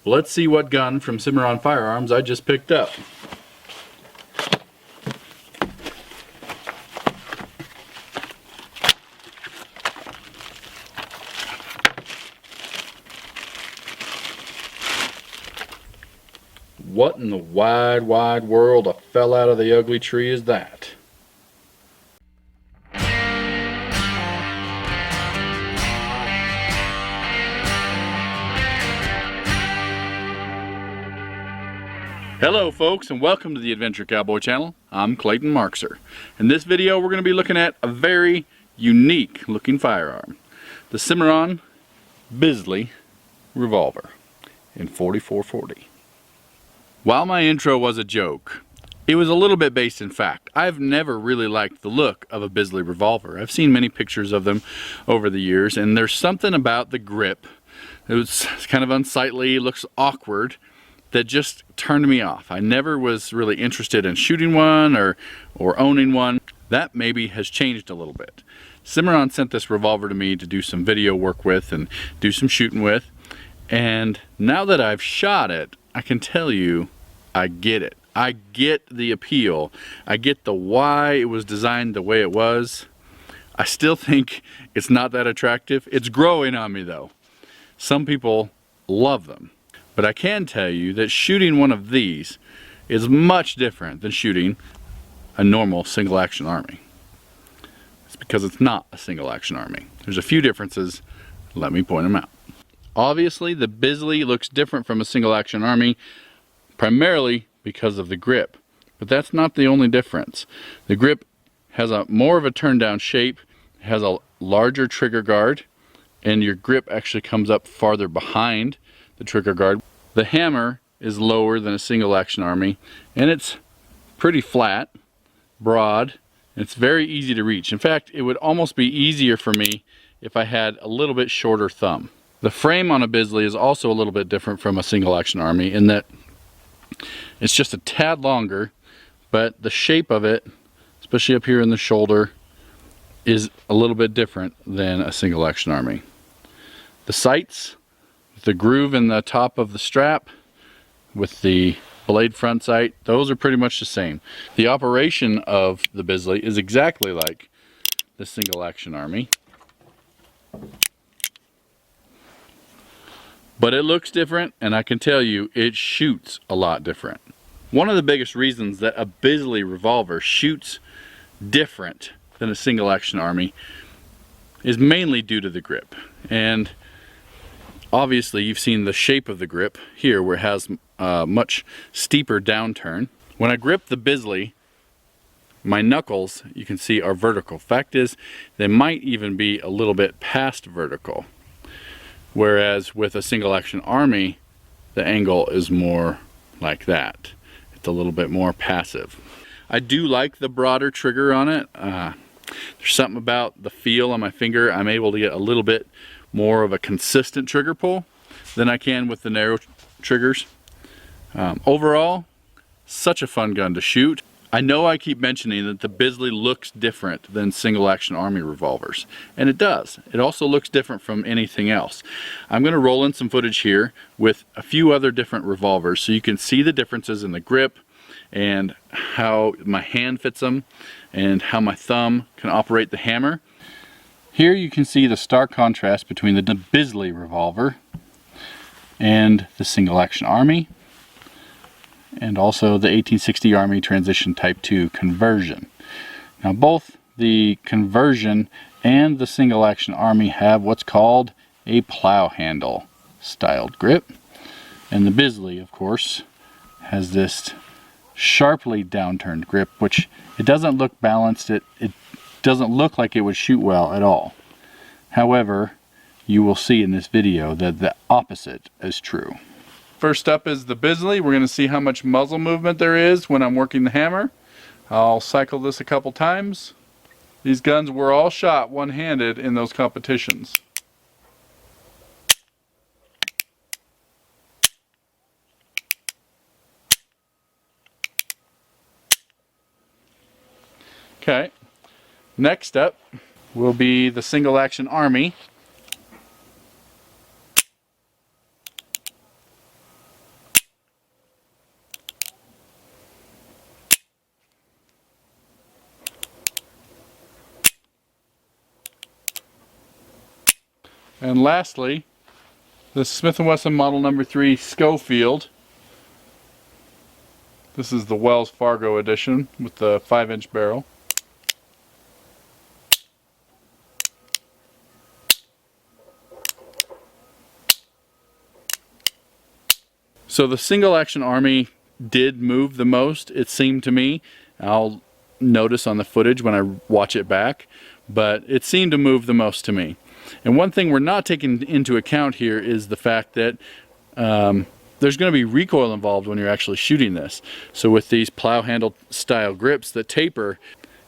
Let's see what gun from Cimarron Firearms I just picked up. What in the wide, wide world of fell out of the ugly tree is that? Hello folks, and welcome to the Adventure Cowboy channel. I'm Clayton Markser. In this video we're going to be looking at a very unique looking firearm. The Cimarron Bisley revolver in 4440. While my intro was a joke, it was a little bit based in fact. I've never really liked the look of a Bisley revolver. I've seen many pictures of them over the years, and there's something about the grip. It's kind of unsightly, looks awkward, that just turned me off. I never was really interested in shooting one or owning one. That maybe has changed a little bit. Cimarron sent this revolver to me to do some video work with and do some shooting with. And now that I've shot it, I can tell you, I get it. I get the appeal. I get the why it was designed the way it was. I still think it's not that attractive. It's growing on me though. Some people love them. But I can tell you that shooting one of these is much different than shooting a normal single action army. It's because it's not a single action army. There's a few differences. Let me point them out. Obviously, the Bisley looks different from a single action army, primarily because of the grip. But that's not the only difference. The grip has more of a turn down shape, has a larger trigger guard, and your grip actually comes up farther behind the trigger guard. The hammer is lower than a single action army, and it's pretty flat, broad, and it's very easy to reach. In fact, it would almost be easier for me if I had a little bit shorter thumb. The frame on a Bisley is also a little bit different from a single action army in that it's just a tad longer, but the shape of it, especially up here in the shoulder, is a little bit different than a single action army. The sights, the groove in the top of the strap with the blade front sight, those are pretty much the same. The operation of the Bisley is exactly like the single action army, but it looks different, and I can tell you it shoots a lot different. One of the biggest reasons that a Bisley revolver shoots different than a single action army is mainly due to the grip. And obviously you've seen the shape of the grip here where it has a much steeper downturn. When I grip the Bisley, my knuckles, you can see, are vertical. Fact is, they might even be a little bit past vertical. Whereas with a single action army, the angle is more like that. It's a little bit more passive. I do like the broader trigger on it. There's something about the feel on my finger. I'm able to get a little bit more of a consistent trigger pull than I can with the narrow triggers. Overall, such a fun gun to shoot. I know I keep mentioning that the Bisley looks different than single action army revolvers, and it does. It also looks different from anything else. I'm going to roll in some footage here with a few other different revolvers so you can see the differences in the grip and how my hand fits them and how my thumb can operate the hammer. Here you can see the stark contrast between the Bisley revolver and the single action army, and also the 1860 Army Transition Type 2 conversion. Now both the conversion and the single action army have what's called a plow handle styled grip, and the Bisley, of course, has this sharply downturned grip, which it doesn't look balanced. It doesn't look like it would shoot well at all. However, you will see in this video that the opposite is true. First up is the Bisley. We're going to see how much muzzle movement there is when I'm working the hammer. I'll cycle this a couple times. These guns were all shot one-handed in those competitions. Okay, next up will be the single action army. And lastly, the Smith & Wesson Model Number 3 Schofield. This is the Wells Fargo edition with the 5-inch barrel. So the single action Army did move the most, it seemed to me. I'll notice on the footage when I watch it back, but it seemed to move the most to me. And one thing we're not taking into account here is the fact that there's going to be recoil involved when you're actually shooting this. So with these plow handle style grips that taper,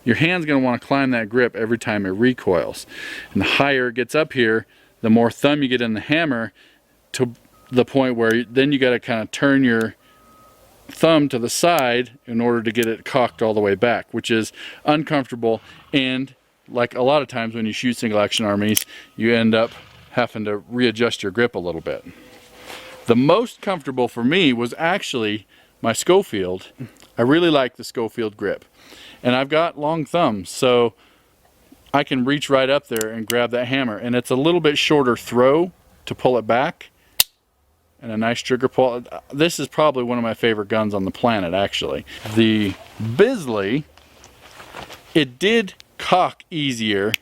your hand's going to want to climb that grip every time it recoils. And the higher it gets up here, the more thumb you get in the hammer, to the point where then you got to kind of turn your thumb to the side in order to get it cocked all the way back, which is uncomfortable. And like a lot of times when you shoot single action armies, you end up having to readjust your grip a little bit. The most comfortable for me was actually my Schofield. I really like the Schofield grip, and I've got long thumbs, so I can reach right up there and grab that hammer, and it's a little bit shorter throw to pull it back and a nice trigger pull. This is probably one of my favorite guns on the planet, actually. The Bisley, it did cock easier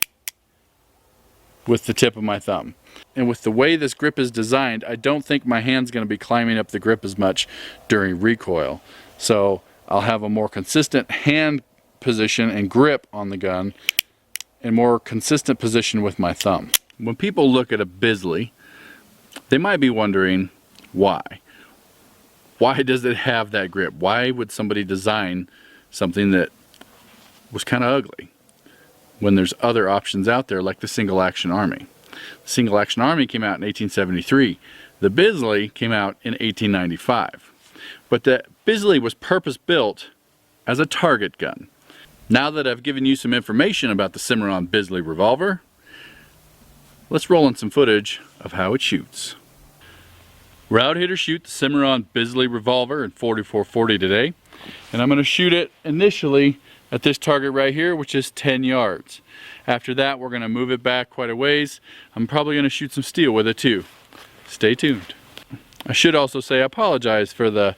with the tip of my thumb. And with the way this grip is designed, I don't think my hand's going to be climbing up the grip as much during recoil. So I'll have a more consistent hand position and grip on the gun, and more consistent position with my thumb. When people look at a Bisley, they might be wondering why. Why does it have that grip? Why would somebody design something that was kind of ugly when there's other options out there like the single action Army? The single action Army came out in 1873. The Bisley came out in 1895. But the Bisley was purpose built as a target gun. Now that I've given you some information about the Cimarron Bisley revolver, let's roll in some footage of how it shoots. We're out here to shoot the Cimarron Bisley revolver in 4440 today, and I'm going to shoot it initially at this target right here, which is 10 yards. After that, we're going to move it back quite a ways. I'm probably going to shoot some steel with it too. Stay tuned. I should also say I apologize for the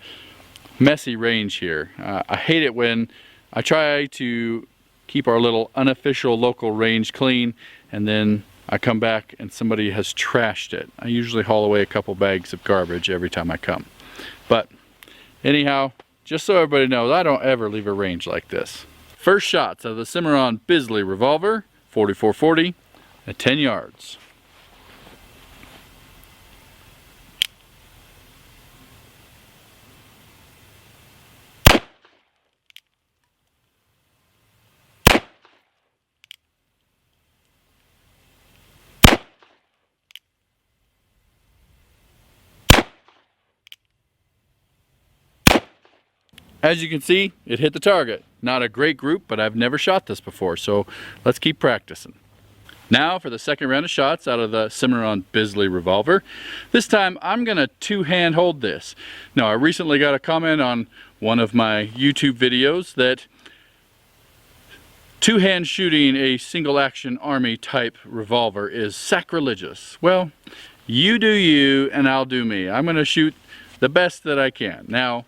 messy range here. I hate it when I try to keep our little unofficial local range clean, and then I come back and somebody has trashed it. I usually haul away a couple bags of garbage every time I come. But anyhow, just so everybody knows, I don't ever leave a range like this. First shots of the Cimarron Bisley revolver, 4440 at 10 yards. As you can see, it hit the target. Not a great group, but I've never shot this before, so let's keep practicing. Now for the second round of shots out of the Cimarron Bisley revolver. This time I'm gonna two-hand hold this. Now I recently got a comment on one of my YouTube videos that two-hand shooting a single action Army type revolver is sacrilegious. Well, you do you and I'll do me. I'm gonna shoot the best that I can. Now,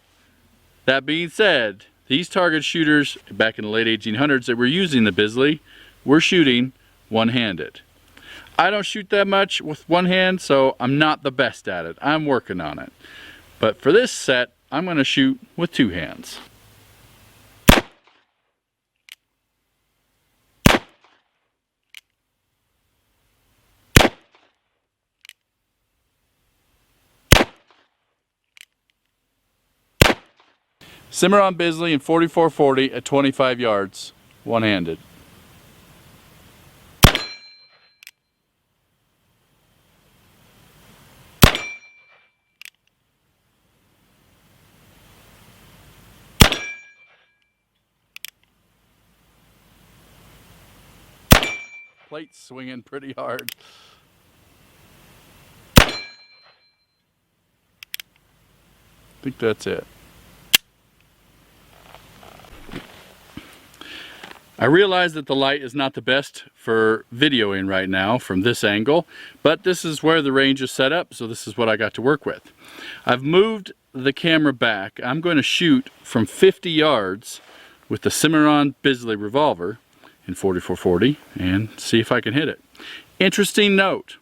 that being said, these target shooters back in the late 1800s that were using the Bisley were shooting one-handed. I don't shoot that much with one hand, so I'm not the best at it. I'm working on it. But for this set, I'm going to shoot with two hands. Cimarron Bisley in 4440 at 25 yards, one-handed. Plate's swinging pretty hard. I think that's it. I realize that the light is not the best for videoing right now from this angle, but this is where the range is set up, so this is what I got to work with. I've moved the camera back. I'm going to shoot from 50 yards with the Cimarron Bisley revolver in 44-40 and see if I can hit it. Interesting note,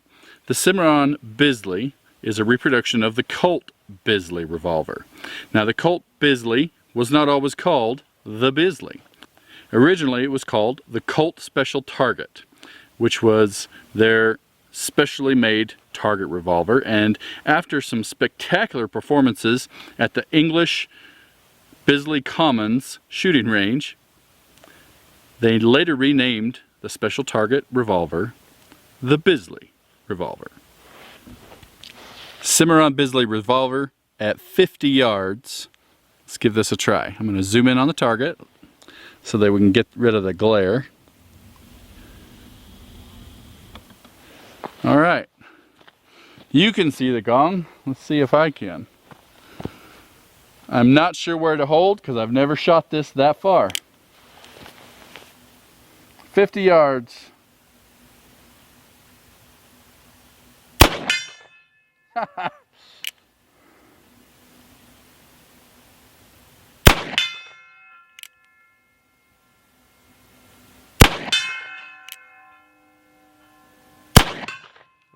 the Cimarron Bisley is a reproduction of the Colt Bisley revolver. Now the Colt Bisley was not always called the Bisley. Originally it was called the Colt Special Target, which was their specially made target revolver, and after some spectacular performances at the English Bisley Commons shooting range, they later renamed the Special Target revolver the Bisley revolver. Cimarron Bisley revolver at 50 yards. Let's give this a try. I'm going to zoom in on the target so that we can get rid of the glare. All right. You can see the gong. Let's see if I can. I'm not sure where to hold because I've never shot this that far. 50 yards.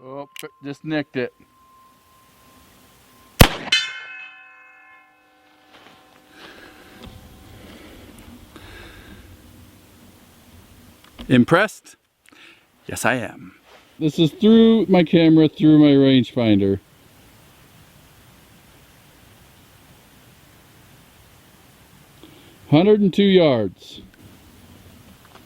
Oh, just nicked it. Impressed? Yes, I am. This is through my camera, through my rangefinder. $102 yards.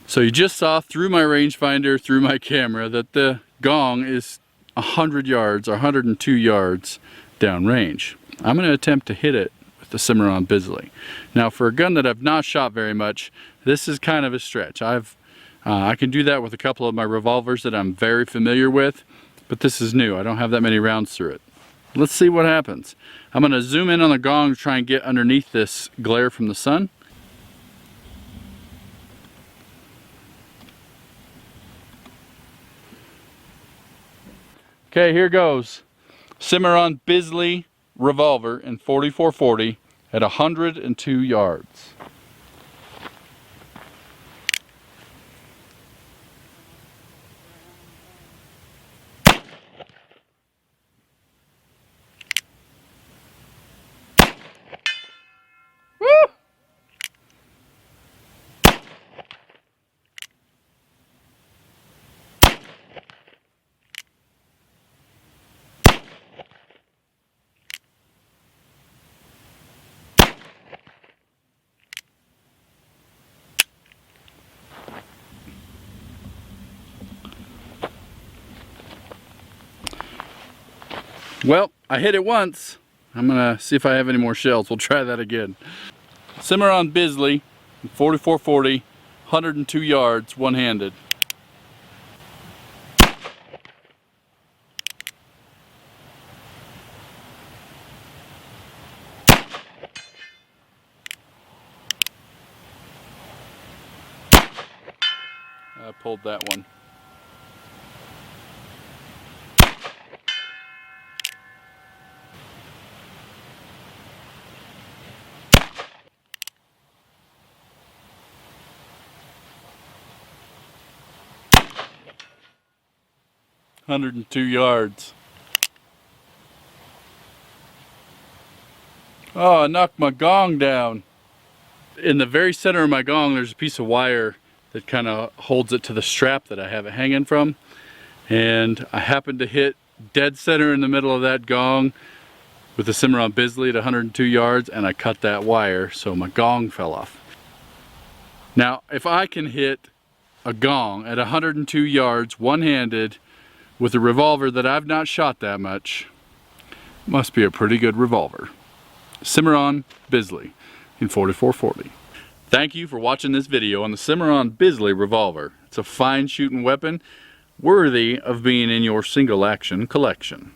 So you just saw through my rangefinder, through my camera, that the gong is 100 yards or 102 yards downrange. I'm going to attempt to hit it with the Cimarron Bisley. Now for a gun that I've not shot very much, this is kind of a stretch. I can do that with a couple of my revolvers that I'm very familiar with, but this is new. I don't have that many rounds through it. Let's see what happens. I'm going to zoom in on the gong to try and get underneath this glare from the sun. Okay, here goes. Cimarron Bisley revolver in 44-40 at 102 yards. Woo! Well, I hit it once. I'm gonna see if I have any more shells. We'll try that again. Cimarron Bisley, 44-40, 102 yards, one-handed. I pulled that one. $102 yards. Oh, I knocked my gong down. In the very center of my gong, there's a piece of wire that kind of holds it to the strap that I have it hanging from. And I happened to hit dead center in the middle of that gong with the Cimarron Bisley at 102 yards, and I cut that wire, so my gong fell off. Now, if I can hit a gong at 102 yards one-handed with a revolver that I've not shot that much, must be a pretty good revolver. Cimarron Bisley in 44-40. Thank you for watching this video on the Cimarron Bisley revolver. It's a fine shooting weapon worthy of being in your single action collection.